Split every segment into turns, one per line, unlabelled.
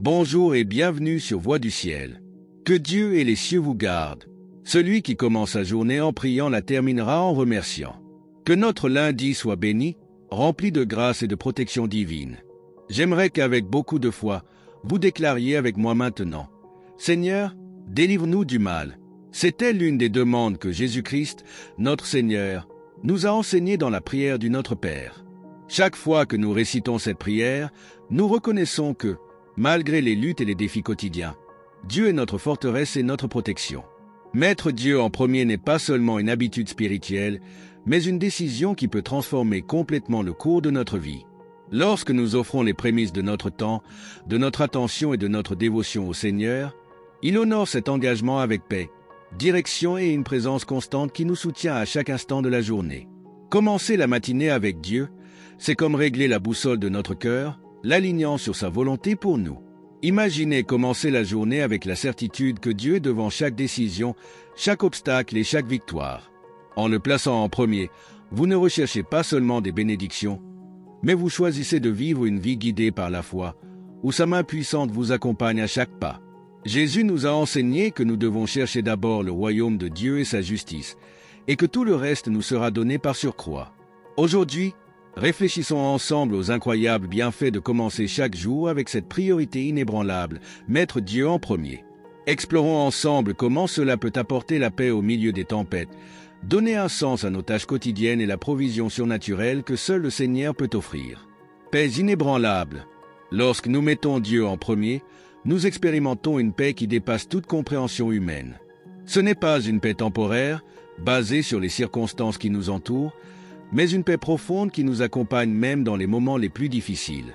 Bonjour et bienvenue sur Voix du ciel. Que Dieu et les cieux vous gardent. Celui qui commence sa journée en priant la terminera en remerciant. Que notre lundi soit béni, rempli de grâce et de protection divine. J'aimerais qu'avec beaucoup de foi, vous déclariez avec moi maintenant: Seigneur, délivre-nous du mal. C'était l'une des demandes que Jésus-Christ, notre Seigneur, nous a enseignées dans la prière du Notre Père. Chaque fois que nous récitons cette prière, nous reconnaissons que, malgré les luttes et les défis quotidiens, Dieu est notre forteresse et notre protection. Mettre Dieu en premier n'est pas seulement une habitude spirituelle, mais une décision qui peut transformer complètement le cours de notre vie. Lorsque nous offrons les prémices de notre temps, de notre attention et de notre dévotion au Seigneur, il honore cet engagement avec paix, direction et une présence constante qui nous soutient à chaque instant de la journée. Commencer la matinée avec Dieu, c'est comme régler la boussole de notre cœur, l'alignant sur sa volonté pour nous. Imaginez commencer la journée avec la certitude que Dieu est devant chaque décision, chaque obstacle et chaque victoire. En le plaçant en premier, vous ne recherchez pas seulement des bénédictions, mais vous choisissez de vivre une vie guidée par la foi, où sa main puissante vous accompagne à chaque pas. Jésus nous a enseigné que nous devons chercher d'abord le royaume de Dieu et sa justice, et que tout le reste nous sera donné par surcroît. Aujourd'hui, réfléchissons ensemble aux incroyables bienfaits de commencer chaque jour avec cette priorité inébranlable, mettre Dieu en premier. Explorons ensemble comment cela peut apporter la paix au milieu des tempêtes, donner un sens à nos tâches quotidiennes et la provision surnaturelle que seul le Seigneur peut offrir. Paix inébranlable. Lorsque nous mettons Dieu en premier, nous expérimentons une paix qui dépasse toute compréhension humaine. Ce n'est pas une paix temporaire, basée sur les circonstances qui nous entourent, mais une paix profonde qui nous accompagne même dans les moments les plus difficiles.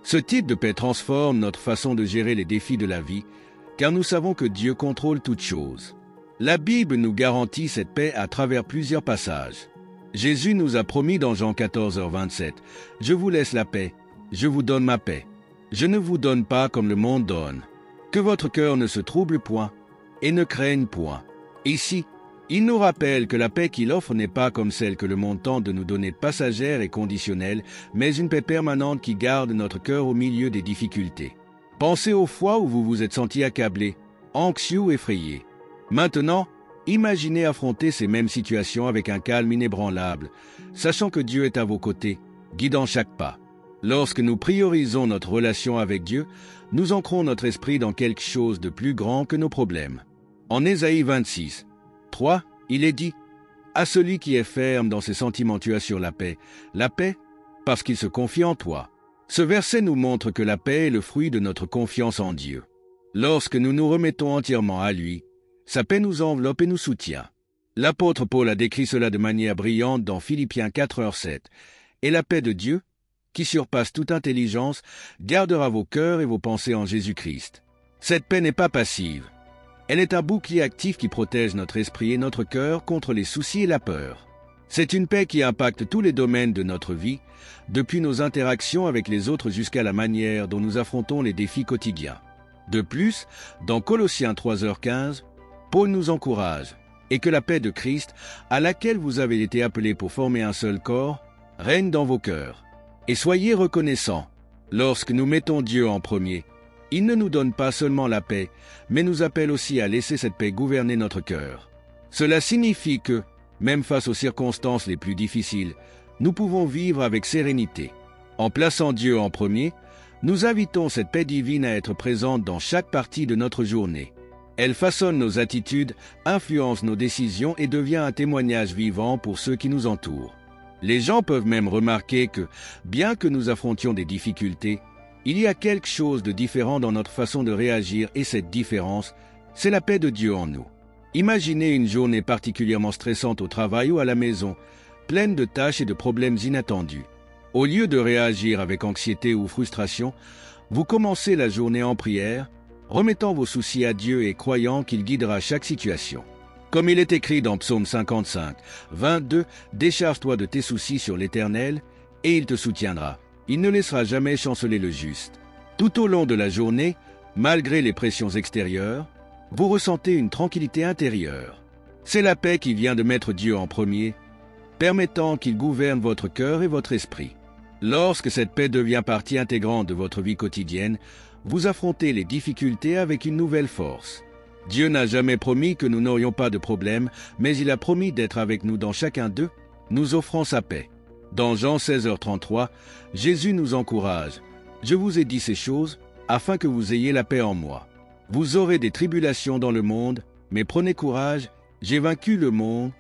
Ce type de paix transforme notre façon de gérer les défis de la vie, car nous savons que Dieu contrôle toutes choses. La Bible nous garantit cette paix à travers plusieurs passages. Jésus nous a promis dans Jean 14h27, « Je vous laisse la paix, je vous donne ma paix. Je ne vous donne pas comme le monde donne. Que votre cœur ne se trouble point et ne craigne point. » Ici, il nous rappelle que la paix qu'il offre n'est pas comme celle que le monde tente de nous donner, passagère et conditionnelle, mais une paix permanente qui garde notre cœur au milieu des difficultés. Pensez aux fois où vous vous êtes senti accablé, anxieux ou effrayé. Maintenant, imaginez affronter ces mêmes situations avec un calme inébranlable, sachant que Dieu est à vos côtés, guidant chaque pas. Lorsque nous priorisons notre relation avec Dieu, nous ancrons notre esprit dans quelque chose de plus grand que nos problèmes. En Ésaïe 26, 3, il est dit « À celui qui est ferme dans ses sentiments tu assures la paix, parce qu'il se confie en toi. » Ce verset nous montre que la paix est le fruit de notre confiance en Dieu. Lorsque nous nous remettons entièrement à lui, sa paix nous enveloppe et nous soutient. L'apôtre Paul a décrit cela de manière brillante dans Philippiens 4h7. « Et la paix de Dieu, qui surpasse toute intelligence, gardera vos cœurs et vos pensées en Jésus-Christ. » Cette paix n'est pas passive. Elle est un bouclier actif qui protège notre esprit et notre cœur contre les soucis et la peur. C'est une paix qui impacte tous les domaines de notre vie, depuis nos interactions avec les autres jusqu'à la manière dont nous affrontons les défis quotidiens. De plus, dans Colossiens 3h15, Paul nous encourage, et que la paix de Christ, à laquelle vous avez été appelés pour former un seul corps, règne dans vos cœurs. Et soyez reconnaissants. Lorsque nous mettons Dieu en premier, il ne nous donne pas seulement la paix, mais nous appelle aussi à laisser cette paix gouverner notre cœur. Cela signifie que, même face aux circonstances les plus difficiles, nous pouvons vivre avec sérénité. En plaçant Dieu en premier, nous invitons cette paix divine à être présente dans chaque partie de notre journée. Elle façonne nos attitudes, influence nos décisions et devient un témoignage vivant pour ceux qui nous entourent. Les gens peuvent même remarquer que, bien que nous affrontions des difficultés, il y a quelque chose de différent dans notre façon de réagir et cette différence, c'est la paix de Dieu en nous. Imaginez une journée particulièrement stressante au travail ou à la maison, pleine de tâches et de problèmes inattendus. Au lieu de réagir avec anxiété ou frustration, vous commencez la journée en prière, remettant vos soucis à Dieu et croyant qu'il guidera chaque situation. Comme il est écrit dans Psaume 55, 22, « Décharge-toi de tes soucis sur l'Éternel, et il te soutiendra. Il ne laissera jamais chanceler le juste. » Tout au long de la journée, malgré les pressions extérieures, vous ressentez une tranquillité intérieure. C'est la paix qui vient de mettre Dieu en premier, permettant qu'il gouverne votre cœur et votre esprit. Lorsque cette paix devient partie intégrante de votre vie quotidienne, vous affrontez les difficultés avec une nouvelle force. Dieu n'a jamais promis que nous n'aurions pas de problème, mais il a promis d'être avec nous dans chacun d'eux, nous offrant sa paix. Dans Jean 16h33, Jésus nous encourage. « Je vous ai dit ces choses, afin que vous ayez la paix en moi. Vous aurez des tribulations dans le monde, mais prenez courage, j'ai vaincu le monde. »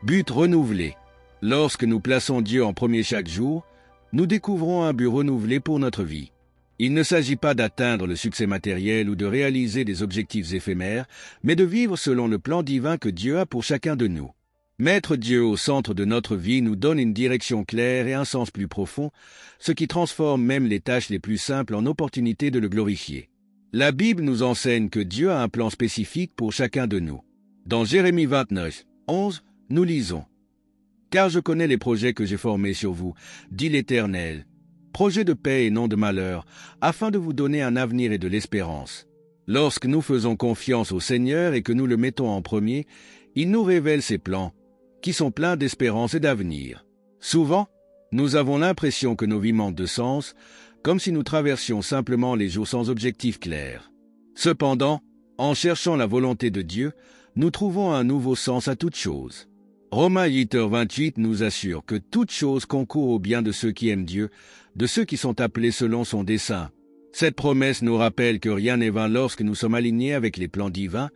But renouvelé. Lorsque nous plaçons Dieu en premier chaque jour, nous découvrons un but renouvelé pour notre vie. Il ne s'agit pas d'atteindre le succès matériel ou de réaliser des objectifs éphémères, mais de vivre selon le plan divin que Dieu a pour chacun de nous. Mettre Dieu au centre de notre vie nous donne une direction claire et un sens plus profond, ce qui transforme même les tâches les plus simples en opportunités de le glorifier. La Bible nous enseigne que Dieu a un plan spécifique pour chacun de nous. Dans Jérémie 29, 11, nous lisons « Car je connais les projets que j'ai formés sur vous, dit l'Éternel, projets de paix et non de malheur, afin de vous donner un avenir et de l'espérance. » Lorsque nous faisons confiance au Seigneur et que nous le mettons en premier, il nous révèle ses plans, qui sont pleins d'espérance et d'avenir. Souvent, nous avons l'impression que nos vies manquent de sens, comme si nous traversions simplement les jours sans objectif clair. Cependant, en cherchant la volonté de Dieu, nous trouvons un nouveau sens à toute chose. Romains 8h28 nous assure que toute chose concourt au bien de ceux qui aiment Dieu, de ceux qui sont appelés selon son dessein. Cette promesse nous rappelle que rien n'est vain lorsque nous sommes alignés avec les plans divins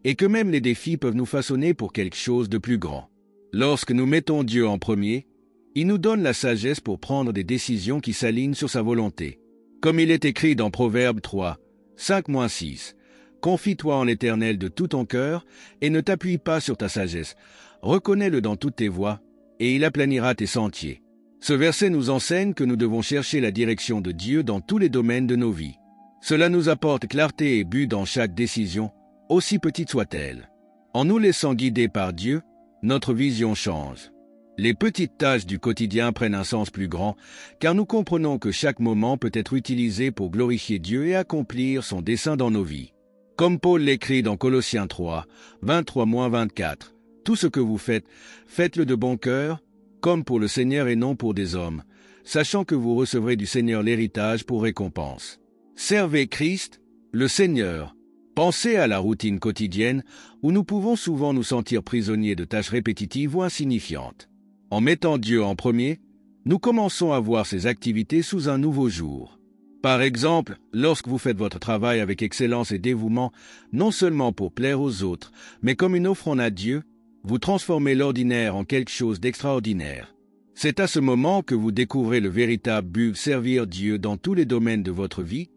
et que même les défis peuvent nous façonner pour quelque chose de plus grand. Lorsque nous mettons Dieu en premier, il nous donne la sagesse pour prendre des décisions qui s'alignent sur sa volonté. Comme il est écrit dans Proverbes 3, 5-6, « Confie-toi en l'Éternel de tout ton cœur et ne t'appuie pas sur ta sagesse. Reconnais-le dans toutes tes voies et il aplanira tes sentiers. » Ce verset nous enseigne que nous devons chercher la direction de Dieu dans tous les domaines de nos vies. Cela nous apporte clarté et but dans chaque décision, aussi petite soit-elle. En nous laissant guider par Dieu, notre vision change. Les petites tâches du quotidien prennent un sens plus grand, car nous comprenons que chaque moment peut être utilisé pour glorifier Dieu et accomplir son dessein dans nos vies. Comme Paul l'écrit dans Colossiens 3, 23-24, « Tout ce que vous faites, faites-le de bon cœur, comme pour le Seigneur et non pour des hommes, sachant que vous recevrez du Seigneur l'héritage pour récompense. Servez Christ, le Seigneur. » Pensez à la routine quotidienne où nous pouvons souvent nous sentir prisonniers de tâches répétitives ou insignifiantes. En mettant Dieu en premier, nous commençons à voir ces activités sous un nouveau jour. Par exemple, lorsque vous faites votre travail avec excellence et dévouement, non seulement pour plaire aux autres, mais comme une offrande à Dieu, vous transformez l'ordinaire en quelque chose d'extraordinaire. C'est à ce moment que vous découvrez le véritable but, servir Dieu dans tous les domaines de votre vie,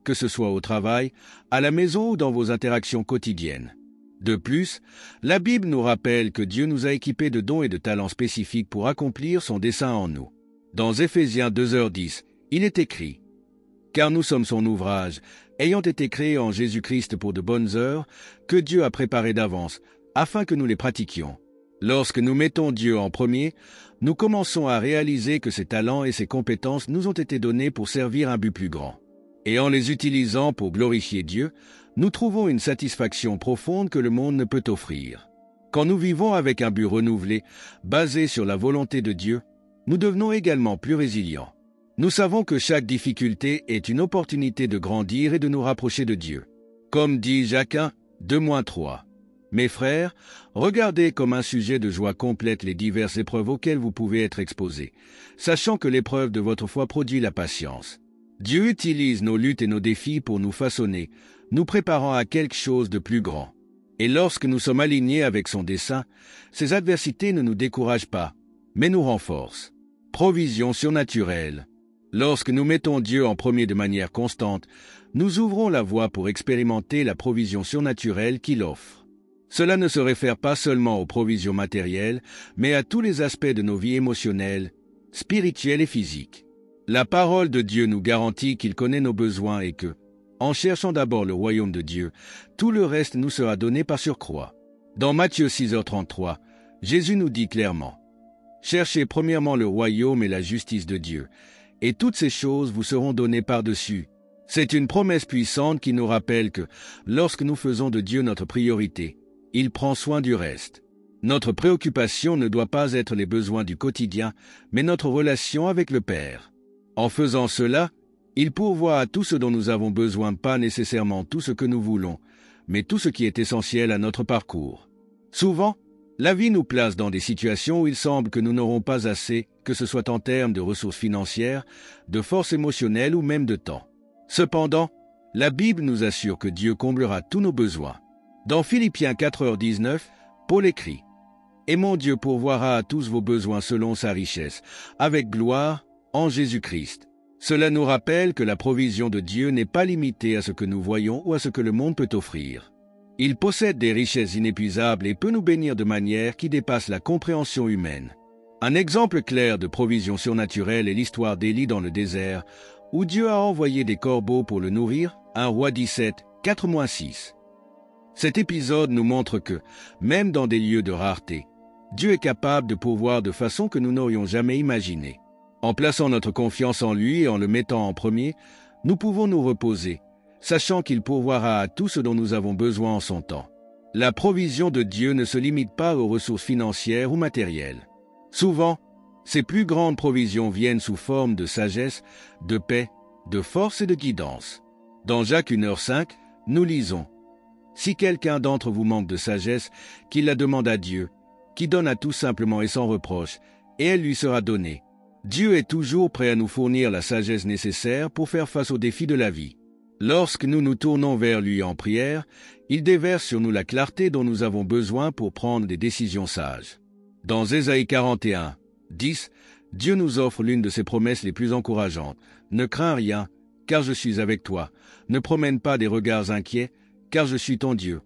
que ce soit au travail, à la maison ou dans vos interactions quotidiennes. De plus, la Bible nous rappelle que Dieu nous a équipés de dons et de talents spécifiques pour accomplir son dessein en nous. Dans Éphésiens 2h10, il est écrit « Car nous sommes son ouvrage, ayant été créés en Jésus-Christ pour de bonnes œuvres, que Dieu a préparées d'avance, afin que nous les pratiquions. » Lorsque nous mettons Dieu en premier, nous commençons à réaliser que ses talents et ses compétences nous ont été donnés pour servir un but plus grand. Et en les utilisant pour glorifier Dieu, nous trouvons une satisfaction profonde que le monde ne peut offrir. Quand nous vivons avec un but renouvelé, basé sur la volonté de Dieu, nous devenons également plus résilients. Nous savons que chaque difficulté est une opportunité de grandir et de nous rapprocher de Dieu. Comme dit Jacques 1, 2-3. Mes frères, regardez comme un sujet de joie complète les diverses épreuves auxquelles vous pouvez être exposés, sachant que l'épreuve de votre foi produit la patience. Dieu utilise nos luttes et nos défis pour nous façonner, nous préparant à quelque chose de plus grand. Et lorsque nous sommes alignés avec son dessein, ces adversités ne nous découragent pas, mais nous renforcent. Provision surnaturelle. Lorsque nous mettons Dieu en premier de manière constante, nous ouvrons la voie pour expérimenter la provision surnaturelle qu'il offre. Cela ne se réfère pas seulement aux provisions matérielles, mais à tous les aspects de nos vies émotionnelles, spirituelles et physiques. La parole de Dieu nous garantit qu'il connaît nos besoins et que, en cherchant d'abord le royaume de Dieu, tout le reste nous sera donné par surcroît. Dans Matthieu 6h33, Jésus nous dit clairement « Cherchez premièrement le royaume et la justice de Dieu, et toutes ces choses vous seront données par-dessus. » C'est une promesse puissante qui nous rappelle que, lorsque nous faisons de Dieu notre priorité, il prend soin du reste. Notre préoccupation ne doit pas être les besoins du quotidien, mais notre relation avec le Père. En faisant cela, Il pourvoit à tout ce dont nous avons besoin, pas nécessairement tout ce que nous voulons, mais tout ce qui est essentiel à notre parcours. Souvent, la vie nous place dans des situations où il semble que nous n'aurons pas assez, que ce soit en termes de ressources financières, de force émotionnelle ou même de temps. Cependant, la Bible nous assure que Dieu comblera tous nos besoins. Dans Philippiens 4h19, Paul écrit « Et mon Dieu pourvoira à tous vos besoins selon sa richesse, avec gloire, en Jésus-Christ. » Cela nous rappelle que la provision de Dieu n'est pas limitée à ce que nous voyons ou à ce que le monde peut offrir. Il possède des richesses inépuisables et peut nous bénir de manière qui dépasse la compréhension humaine. Un exemple clair de provision surnaturelle est l'histoire d'Élie dans le désert, où Dieu a envoyé des corbeaux pour le nourrir, 1 Roi 17, 4-6. Cet épisode nous montre que, même dans des lieux de rareté, Dieu est capable de pourvoir de façon que nous n'aurions jamais imaginée. En plaçant notre confiance en lui et en le mettant en premier, nous pouvons nous reposer, sachant qu'il pourvoira à tout ce dont nous avons besoin en son temps. La provision de Dieu ne se limite pas aux ressources financières ou matérielles. Souvent, ces plus grandes provisions viennent sous forme de sagesse, de paix, de force et de guidance. Dans Jacques 1h5, nous lisons « Si quelqu'un d'entre vous manque de sagesse, qu'il la demande à Dieu, qui donne à tout simplement et sans reproche, et elle lui sera donnée. » Dieu est toujours prêt à nous fournir la sagesse nécessaire pour faire face aux défis de la vie. Lorsque nous nous tournons vers lui en prière, il déverse sur nous la clarté dont nous avons besoin pour prendre des décisions sages. Dans Ésaïe 41, 10, Dieu nous offre l'une de ses promesses les plus encourageantes. « Ne crains rien, car je suis avec toi. Ne promène pas des regards inquiets, car je suis ton Dieu.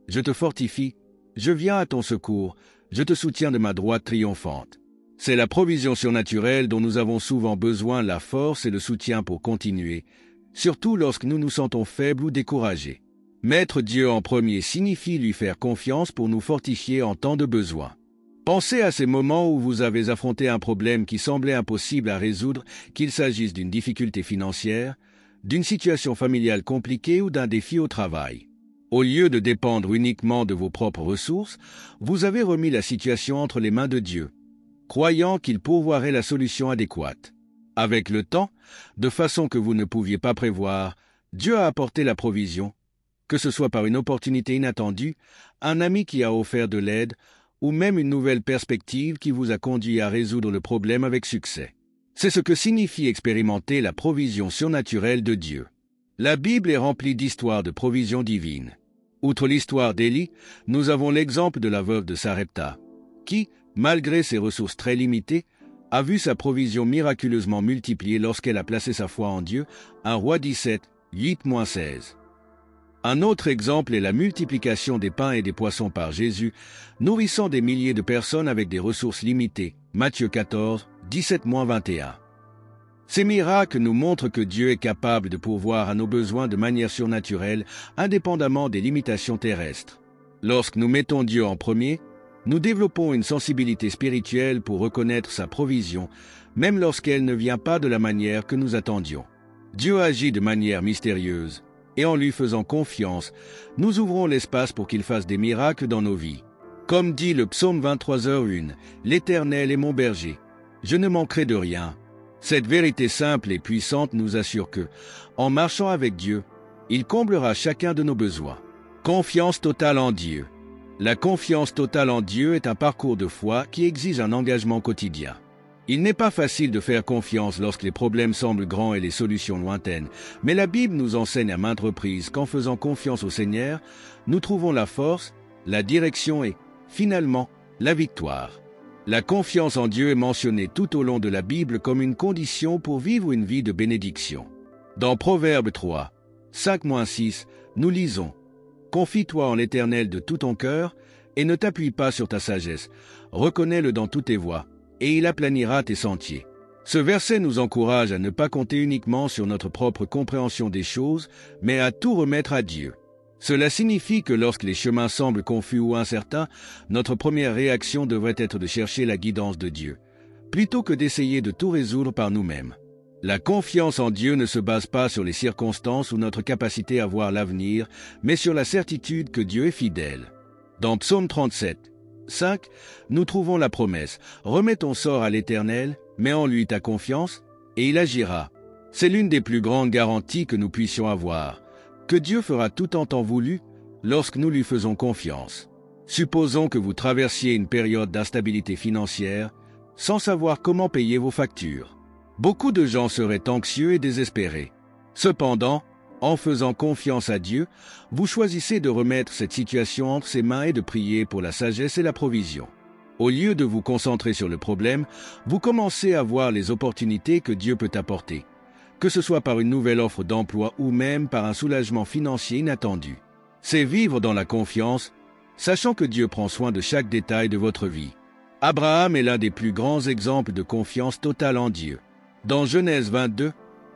Je te fortifie, je viens à ton secours, je te soutiens de ma droite triomphante. » C'est la provision surnaturelle dont nous avons souvent besoin, la force et le soutien pour continuer, surtout lorsque nous nous sentons faibles ou découragés. Mettre Dieu en premier signifie lui faire confiance pour nous fortifier en temps de besoin. Pensez à ces moments où vous avez affronté un problème qui semblait impossible à résoudre, qu'il s'agisse d'une difficulté financière, d'une situation familiale compliquée ou d'un défi au travail. Au lieu de dépendre uniquement de vos propres ressources, vous avez remis la situation entre les mains de Dieu, croyant qu'il pourvoirait la solution adéquate. Avec le temps, de façon que vous ne pouviez pas prévoir, Dieu a apporté la provision, que ce soit par une opportunité inattendue, un ami qui a offert de l'aide, ou même une nouvelle perspective qui vous a conduit à résoudre le problème avec succès. C'est ce que signifie expérimenter la provision surnaturelle de Dieu. La Bible est remplie d'histoires de provision divine. Outre l'histoire d'Élie, nous avons l'exemple de la veuve de Sarepta, qui, malgré ses ressources très limitées, a vu sa provision miraculeusement multipliée lorsqu'elle a placé sa foi en Dieu, 1 Roi 17, 8-16. Un autre exemple est la multiplication des pains et des poissons par Jésus, nourrissant des milliers de personnes avec des ressources limitées, Matthieu 14, 17-21. Ces miracles nous montrent que Dieu est capable de pourvoir à nos besoins de manière surnaturelle, indépendamment des limitations terrestres. Lorsque nous mettons Dieu en premier, nous développons une sensibilité spirituelle pour reconnaître sa provision, même lorsqu'elle ne vient pas de la manière que nous attendions. Dieu agit de manière mystérieuse, et en lui faisant confiance, nous ouvrons l'espace pour qu'il fasse des miracles dans nos vies. Comme dit le psaume 23h1, « L'Éternel est mon berger, je ne manquerai de rien ». Cette vérité simple et puissante nous assure que, en marchant avec Dieu, il comblera chacun de nos besoins. Confiance totale en Dieu. La confiance totale en Dieu est un parcours de foi qui exige un engagement quotidien. Il n'est pas facile de faire confiance lorsque les problèmes semblent grands et les solutions lointaines, mais la Bible nous enseigne à maintes reprises qu'en faisant confiance au Seigneur, nous trouvons la force, la direction et, finalement, la victoire. La confiance en Dieu est mentionnée tout au long de la Bible comme une condition pour vivre une vie de bénédiction. Dans Proverbes 3, 5-6, nous lisons « Confie-toi en l'Éternel de tout ton cœur et ne t'appuie pas sur ta sagesse. Reconnais-le dans toutes tes voies, et il aplanira tes sentiers. » Ce verset nous encourage à ne pas compter uniquement sur notre propre compréhension des choses, mais à tout remettre à Dieu. Cela signifie que lorsque les chemins semblent confus ou incertains, notre première réaction devrait être de chercher la guidance de Dieu, plutôt que d'essayer de tout résoudre par nous-mêmes. La confiance en Dieu ne se base pas sur les circonstances ou notre capacité à voir l'avenir, mais sur la certitude que Dieu est fidèle. Dans Psaume 37, 5, nous trouvons la promesse « Remets ton sort à l'Éternel, mets en lui ta confiance, et il agira. C'est l'une des plus grandes garanties que nous puissions avoir, que Dieu fera tout en temps voulu lorsque nous lui faisons confiance. Supposons que vous traversiez une période d'instabilité financière sans savoir comment payer vos factures. Beaucoup de gens seraient anxieux et désespérés. Cependant, en faisant confiance à Dieu, vous choisissez de remettre cette situation entre ses mains et de prier pour la sagesse et la provision. Au lieu de vous concentrer sur le problème, vous commencez à voir les opportunités que Dieu peut apporter, que ce soit par une nouvelle offre d'emploi ou même par un soulagement financier inattendu. C'est vivre dans la confiance, sachant que Dieu prend soin de chaque détail de votre vie. Abraham est l'un des plus grands exemples de confiance totale en Dieu. Dans Genèse 22,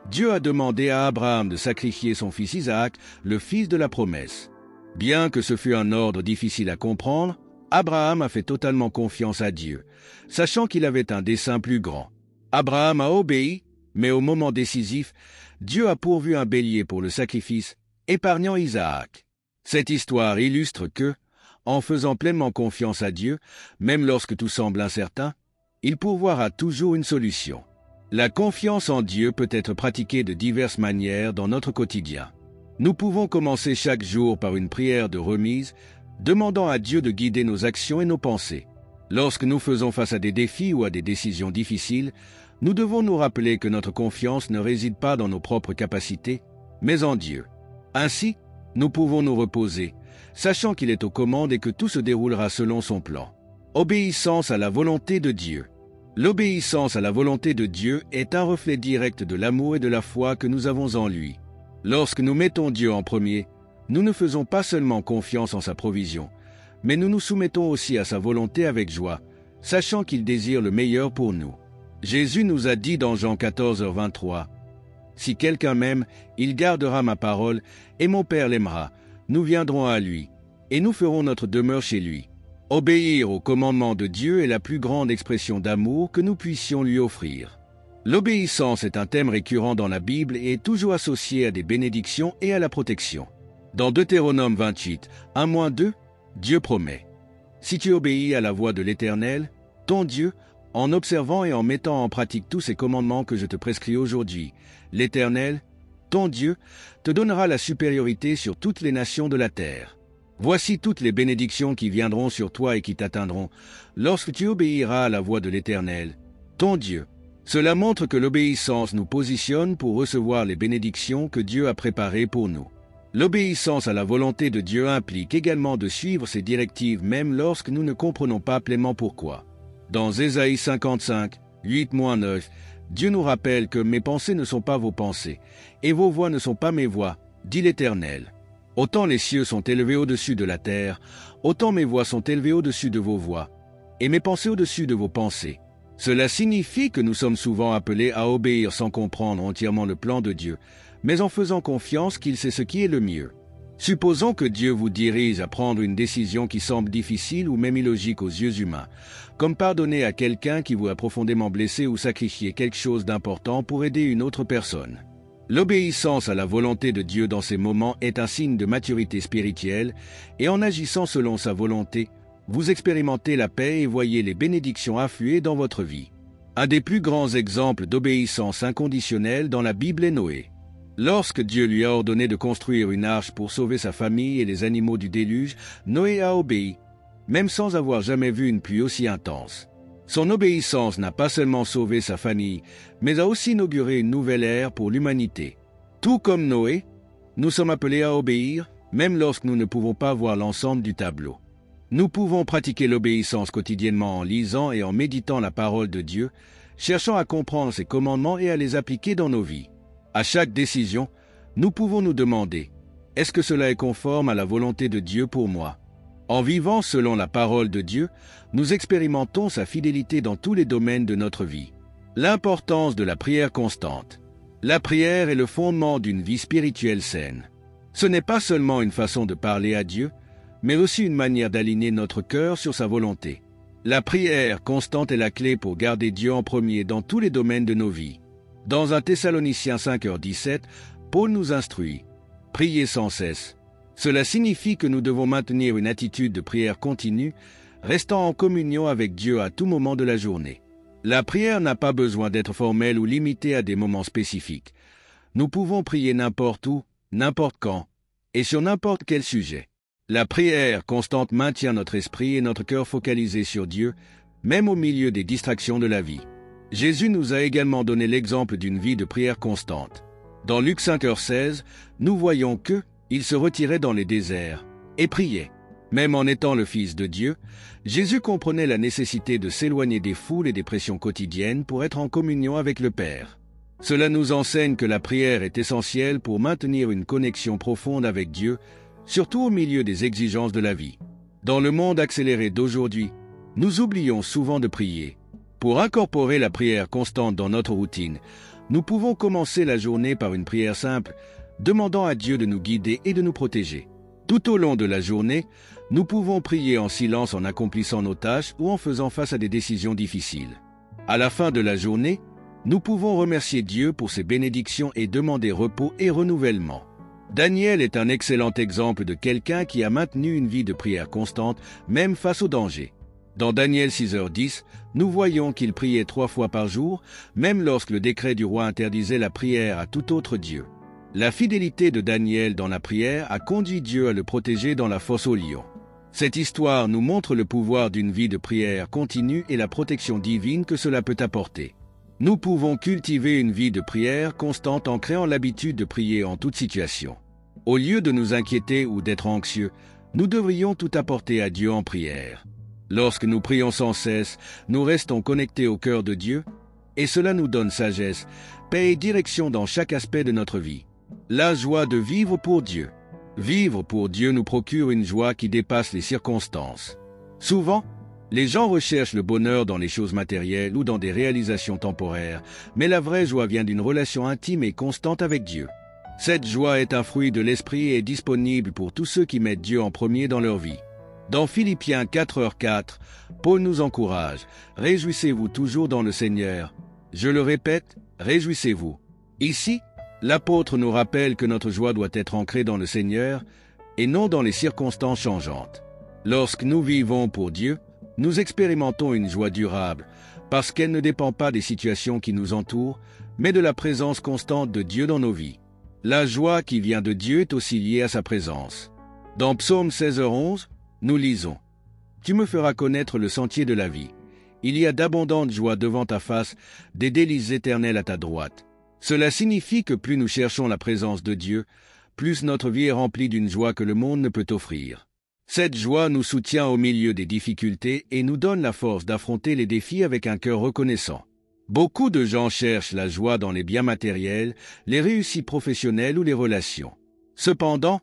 Dieu a demandé à Abraham de sacrifier son fils Isaac, le fils de la promesse. Bien que ce fût un ordre difficile à comprendre, Abraham a fait totalement confiance à Dieu, sachant qu'il avait un dessein plus grand. Abraham a obéi, mais au moment décisif, Dieu a pourvu un bélier pour le sacrifice, épargnant Isaac. Cette histoire illustre que, en faisant pleinement confiance à Dieu, même lorsque tout semble incertain, il pourvoira toujours une solution. La confiance en Dieu peut être pratiquée de diverses manières dans notre quotidien. Nous pouvons commencer chaque jour par une prière de remise, demandant à Dieu de guider nos actions et nos pensées. Lorsque nous faisons face à des défis ou à des décisions difficiles, nous devons nous rappeler que notre confiance ne réside pas dans nos propres capacités, mais en Dieu. Ainsi, nous pouvons nous reposer, sachant qu'il est aux commandes et que tout se déroulera selon son plan. Obéissance à la volonté de Dieu. L'obéissance à la volonté de Dieu est un reflet direct de l'amour et de la foi que nous avons en lui. Lorsque nous mettons Dieu en premier, nous ne faisons pas seulement confiance en sa provision, mais nous nous soumettons aussi à sa volonté avec joie, sachant qu'il désire le meilleur pour nous. Jésus nous a dit dans Jean 14:23, « Si quelqu'un m'aime, il gardera ma parole, et mon Père l'aimera. Nous viendrons à lui, et nous ferons notre demeure chez lui. » Obéir au commandement de Dieu est la plus grande expression d'amour que nous puissions lui offrir. L'obéissance est un thème récurrent dans la Bible et est toujours associé à des bénédictions et à la protection. Dans Deutéronome 28, 1-2, Dieu promet « Si tu obéis à la voix de l'Éternel, ton Dieu, en observant et en mettant en pratique tous ces commandements que je te prescris aujourd'hui, l'Éternel, ton Dieu, te donnera la supériorité sur toutes les nations de la terre. Voici toutes les bénédictions qui viendront sur toi et qui t'atteindront, lorsque tu obéiras à la voix de l'Éternel, ton Dieu. » Cela montre que l'obéissance nous positionne pour recevoir les bénédictions que Dieu a préparées pour nous. L'obéissance à la volonté de Dieu implique également de suivre ses directives même lorsque nous ne comprenons pas pleinement pourquoi. Dans Ésaïe 55, 8-9, Dieu nous rappelle que « Mes pensées ne sont pas vos pensées, et vos voix ne sont pas mes voix, dit l'Éternel. Autant les cieux sont élevés au-dessus de la terre, autant mes voix sont élevées au-dessus de vos voix, et mes pensées au-dessus de vos pensées. » Cela signifie que nous sommes souvent appelés à obéir sans comprendre entièrement le plan de Dieu, mais en faisant confiance qu'il sait ce qui est le mieux. Supposons que Dieu vous dirige à prendre une décision qui semble difficile ou même illogique aux yeux humains, comme pardonner à quelqu'un qui vous a profondément blessé ou sacrifier quelque chose d'important pour aider une autre personne. L'obéissance à la volonté de Dieu dans ces moments est un signe de maturité spirituelle, et en agissant selon sa volonté, vous expérimentez la paix et voyez les bénédictions affluer dans votre vie. Un des plus grands exemples d'obéissance inconditionnelle dans la Bible est Noé. Lorsque Dieu lui a ordonné de construire une arche pour sauver sa famille et les animaux du déluge, Noé a obéi, même sans avoir jamais vu une pluie aussi intense. Son obéissance n'a pas seulement sauvé sa famille, mais a aussi inauguré une nouvelle ère pour l'humanité. Tout comme Noé, nous sommes appelés à obéir, même lorsque nous ne pouvons pas voir l'ensemble du tableau. Nous pouvons pratiquer l'obéissance quotidiennement en lisant et en méditant la parole de Dieu, cherchant à comprendre ses commandements et à les appliquer dans nos vies. À chaque décision, nous pouvons nous demander « Est-ce que cela est conforme à la volonté de Dieu pour moi ?» En vivant selon la parole de Dieu, nous expérimentons sa fidélité dans tous les domaines de notre vie. L'importance de la prière constante. La prière est le fondement d'une vie spirituelle saine. Ce n'est pas seulement une façon de parler à Dieu, mais aussi une manière d'aligner notre cœur sur sa volonté. La prière constante est la clé pour garder Dieu en premier dans tous les domaines de nos vies. Dans 1 Thessaloniciens 5:17, Paul nous instruit « Priez sans cesse ». Cela signifie que nous devons maintenir une attitude de prière continue, restant en communion avec Dieu à tout moment de la journée. La prière n'a pas besoin d'être formelle ou limitée à des moments spécifiques. Nous pouvons prier n'importe où, n'importe quand, et sur n'importe quel sujet. La prière constante maintient notre esprit et notre cœur focalisés sur Dieu, même au milieu des distractions de la vie. Jésus nous a également donné l'exemple d'une vie de prière constante. Dans Luc 5h16, nous voyons que il se retirait dans les déserts et priait. Même en étant le Fils de Dieu, Jésus comprenait la nécessité de s'éloigner des foules et des pressions quotidiennes pour être en communion avec le Père. Cela nous enseigne que la prière est essentielle pour maintenir une connexion profonde avec Dieu, surtout au milieu des exigences de la vie. Dans le monde accéléré d'aujourd'hui, nous oublions souvent de prier. Pour incorporer la prière constante dans notre routine, nous pouvons commencer la journée par une prière simple, demandant à Dieu de nous guider et de nous protéger. Tout au long de la journée, nous pouvons prier en silence en accomplissant nos tâches ou en faisant face à des décisions difficiles. À la fin de la journée, nous pouvons remercier Dieu pour ses bénédictions et demander repos et renouvellement. Daniel est un excellent exemple de quelqu'un qui a maintenu une vie de prière constante, même face au danger. Dans Daniel 6h10, nous voyons qu'il priait 3 fois par jour, même lorsque le décret du roi interdisait la prière à tout autre Dieu. La fidélité de Daniel dans la prière a conduit Dieu à le protéger dans la fosse aux lions. Cette histoire nous montre le pouvoir d'une vie de prière continue et la protection divine que cela peut apporter. Nous pouvons cultiver une vie de prière constante en créant l'habitude de prier en toute situation. Au lieu de nous inquiéter ou d'être anxieux, nous devrions tout apporter à Dieu en prière. Lorsque nous prions sans cesse, nous restons connectés au cœur de Dieu, et cela nous donne sagesse, paix et direction dans chaque aspect de notre vie. La joie de vivre pour Dieu. Vivre pour Dieu nous procure une joie qui dépasse les circonstances. Souvent, les gens recherchent le bonheur dans les choses matérielles ou dans des réalisations temporaires, mais la vraie joie vient d'une relation intime et constante avec Dieu. Cette joie est un fruit de l'esprit et est disponible pour tous ceux qui mettent Dieu en premier dans leur vie. Dans Philippiens 4h4, Paul nous encourage « Réjouissez-vous toujours dans le Seigneur ». Je le répète, réjouissez-vous. Ici, l'apôtre nous rappelle que notre joie doit être ancrée dans le Seigneur et non dans les circonstances changeantes. Lorsque nous vivons pour Dieu, nous expérimentons une joie durable parce qu'elle ne dépend pas des situations qui nous entourent, mais de la présence constante de Dieu dans nos vies. La joie qui vient de Dieu est aussi liée à sa présence. Dans Psaume 16h11, nous lisons « Tu me feras connaître le sentier de la vie. Il y a d'abondantes joies devant ta face, des délices éternelles à ta droite. » Cela signifie que plus nous cherchons la présence de Dieu, plus notre vie est remplie d'une joie que le monde ne peut offrir. Cette joie nous soutient au milieu des difficultés et nous donne la force d'affronter les défis avec un cœur reconnaissant. Beaucoup de gens cherchent la joie dans les biens matériels, les réussites professionnelles ou les relations. Cependant,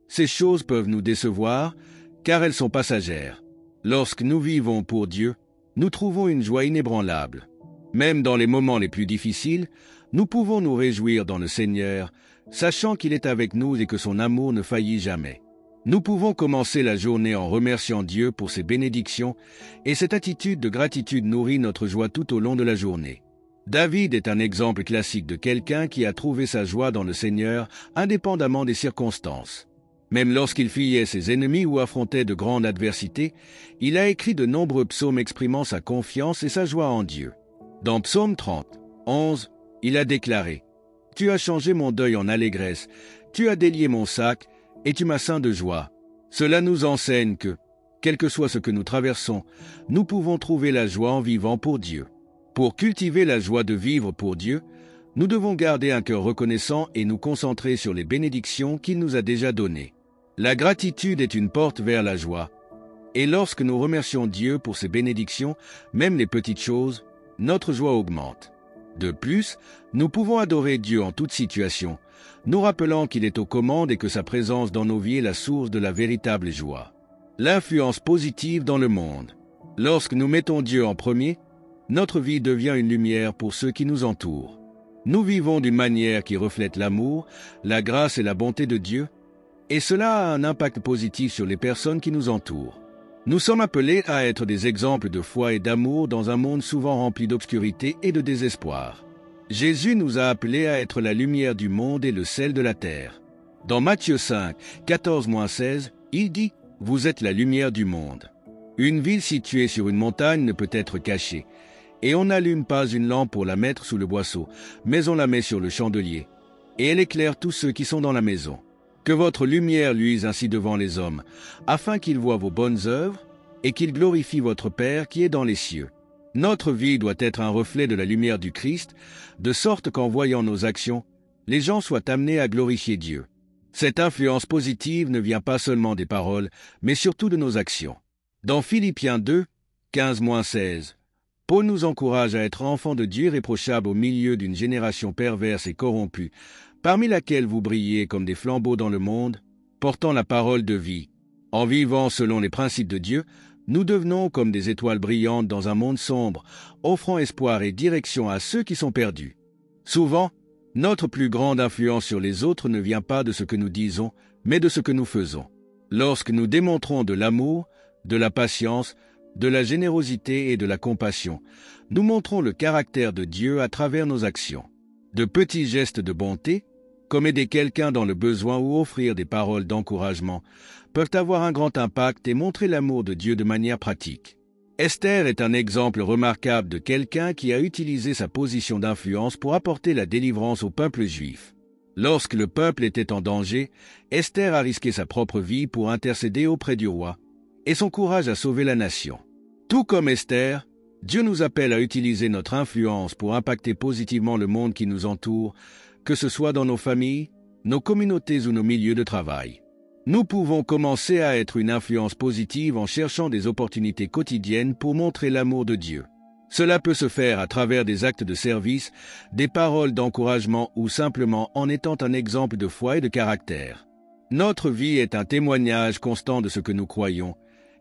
ces choses peuvent nous décevoir, car elles sont passagères. Lorsque nous vivons pour Dieu, nous trouvons une joie inébranlable. Même dans les moments les plus difficiles, nous pouvons nous réjouir dans le Seigneur, sachant qu'il est avec nous et que son amour ne faillit jamais. Nous pouvons commencer la journée en remerciant Dieu pour ses bénédictions, et cette attitude de gratitude nourrit notre joie tout au long de la journée. David est un exemple classique de quelqu'un qui a trouvé sa joie dans le Seigneur, indépendamment des circonstances. Même lorsqu'il fuyait ses ennemis ou affrontait de grandes adversités, il a écrit de nombreux psaumes exprimant sa confiance et sa joie en Dieu. Dans Psaume 30, 11, il a déclaré « Tu as changé mon deuil en allégresse, tu as délié mon sac, et tu m'as ceint de joie. » Cela nous enseigne que, quel que soit ce que nous traversons, nous pouvons trouver la joie en vivant pour Dieu. Pour cultiver la joie de vivre pour Dieu, nous devons garder un cœur reconnaissant et nous concentrer sur les bénédictions qu'il nous a déjà données. La gratitude est une porte vers la joie. Et lorsque nous remercions Dieu pour ses bénédictions, même les petites choses, notre joie augmente. De plus, nous pouvons adorer Dieu en toute situation, nous rappelant qu'il est aux commandes et que sa présence dans nos vies est la source de la véritable joie. L'influence positive dans le monde. Lorsque nous mettons Dieu en premier, notre vie devient une lumière pour ceux qui nous entourent. Nous vivons d'une manière qui reflète l'amour, la grâce et la bonté de Dieu, et cela a un impact positif sur les personnes qui nous entourent. Nous sommes appelés à être des exemples de foi et d'amour dans un monde souvent rempli d'obscurité et de désespoir. Jésus nous a appelés à être la lumière du monde et le sel de la terre. Dans Matthieu 5, 14-16, il dit « Vous êtes la lumière du monde ». Une ville située sur une montagne ne peut être cachée, et on n'allume pas une lampe pour la mettre sous le boisseau, mais on la met sur le chandelier. et elle éclaire tous ceux qui sont dans la maison. Que votre lumière luise ainsi devant les hommes, afin qu'ils voient vos bonnes œuvres et qu'ils glorifient votre Père qui est dans les cieux. Notre vie doit être un reflet de la lumière du Christ, de sorte qu'en voyant nos actions, les gens soient amenés à glorifier Dieu. Cette influence positive ne vient pas seulement des paroles, mais surtout de nos actions. Dans Philippiens 2, 15-16, Paul nous encourage à être enfants de Dieu irréprochables au milieu d'une génération perverse et corrompue, parmi laquelle vous brillez comme des flambeaux dans le monde, portant la parole de vie. En vivant selon les principes de Dieu, nous devenons comme des étoiles brillantes dans un monde sombre, offrant espoir et direction à ceux qui sont perdus. Souvent, notre plus grande influence sur les autres ne vient pas de ce que nous disons, mais de ce que nous faisons. Lorsque nous démontrons de l'amour, de la patience, de la générosité et de la compassion, nous montrons le caractère de Dieu à travers nos actions. De petits gestes de bonté, comme aider quelqu'un dans le besoin ou offrir des paroles d'encouragement, peuvent avoir un grand impact et montrer l'amour de Dieu de manière pratique. Esther est un exemple remarquable de quelqu'un qui a utilisé sa position d'influence pour apporter la délivrance au peuple juif. Lorsque le peuple était en danger, Esther a risqué sa propre vie pour intercéder auprès du roi, et son courage a sauvé la nation. Tout comme Esther, Dieu nous appelle à utiliser notre influence pour impacter positivement le monde qui nous entoure, que ce soit dans nos familles, nos communautés ou nos milieux de travail. Nous pouvons commencer à être une influence positive en cherchant des opportunités quotidiennes pour montrer l'amour de Dieu. Cela peut se faire à travers des actes de service, des paroles d'encouragement ou simplement en étant un exemple de foi et de caractère. Notre vie est un témoignage constant de ce que nous croyons,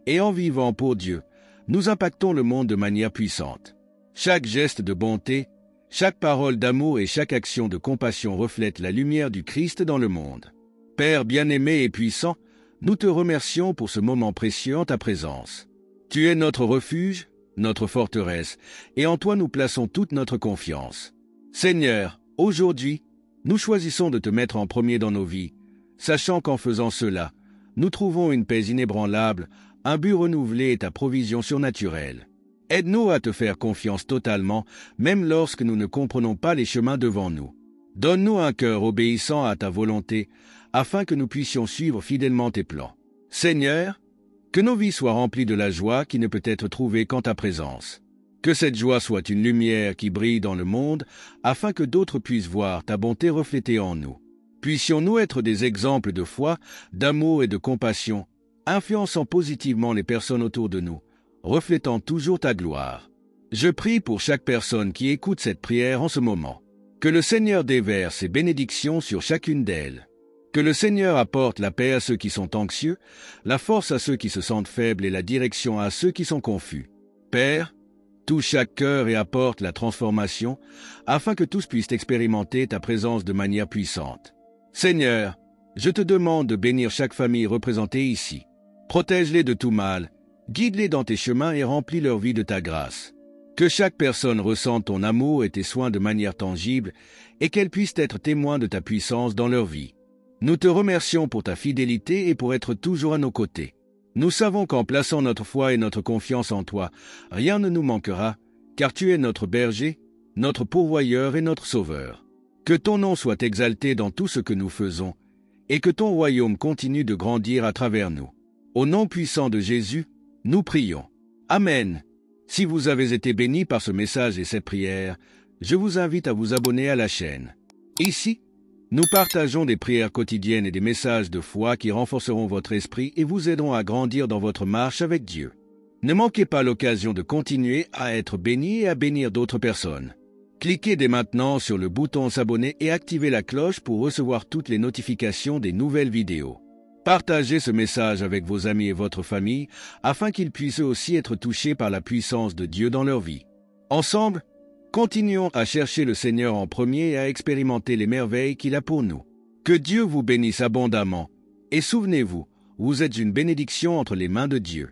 et en vivant pour Dieu, nous impactons le monde de manière puissante. Chaque geste de bonté, chaque parole d'amour et chaque action de compassion reflète la lumière du Christ dans le monde. Père bien-aimé et puissant, nous te remercions pour ce moment précieux en ta présence. Tu es notre refuge, notre forteresse, et en toi nous plaçons toute notre confiance. Seigneur, aujourd'hui, nous choisissons de te mettre en premier dans nos vies, sachant qu'en faisant cela, nous trouvons une paix inébranlable, un but renouvelé et ta provision surnaturelle. Aide-nous à te faire confiance totalement, même lorsque nous ne comprenons pas les chemins devant nous. Donne-nous un cœur obéissant à ta volonté, afin que nous puissions suivre fidèlement tes plans. Seigneur, que nos vies soient remplies de la joie qui ne peut être trouvée qu'en ta présence. Que cette joie soit une lumière qui brille dans le monde, afin que d'autres puissent voir ta bonté reflétée en nous. Puissions-nous être des exemples de foi, d'amour et de compassion, influençant positivement les personnes autour de nous, reflétant toujours ta gloire. Je prie pour chaque personne qui écoute cette prière en ce moment. Que le Seigneur déverse ses bénédictions sur chacune d'elles. Que le Seigneur apporte la paix à ceux qui sont anxieux, la force à ceux qui se sentent faibles et la direction à ceux qui sont confus. Père, touche chaque cœur et apporte la transformation, afin que tous puissent expérimenter ta présence de manière puissante. Seigneur, je te demande de bénir chaque famille représentée ici. Protège-les de tout mal, guide-les dans tes chemins et remplis leur vie de ta grâce. Que chaque personne ressente ton amour et tes soins de manière tangible et qu'elle puisse être témoin de ta puissance dans leur vie. Nous te remercions pour ta fidélité et pour être toujours à nos côtés. Nous savons qu'en plaçant notre foi et notre confiance en toi, rien ne nous manquera, car tu es notre berger, notre pourvoyeur et notre sauveur. Que ton nom soit exalté dans tout ce que nous faisons, et que ton royaume continue de grandir à travers nous. Au nom puissant de Jésus, nous prions. Amen. Si vous avez été bénis par ce message et cette prière, je vous invite à vous abonner à la chaîne. Ici, nous partageons des prières quotidiennes et des messages de foi qui renforceront votre esprit et vous aideront à grandir dans votre marche avec Dieu. Ne manquez pas l'occasion de continuer à être béni et à bénir d'autres personnes. Cliquez dès maintenant sur le bouton s'abonner et activez la cloche pour recevoir toutes les notifications des nouvelles vidéos. Partagez ce message avec vos amis et votre famille afin qu'ils puissent aussi être touchés par la puissance de Dieu dans leur vie. Ensemble, continuons à chercher le Seigneur en premier et à expérimenter les merveilles qu'il a pour nous. Que Dieu vous bénisse abondamment. Et souvenez-vous, vous êtes une bénédiction entre les mains de Dieu.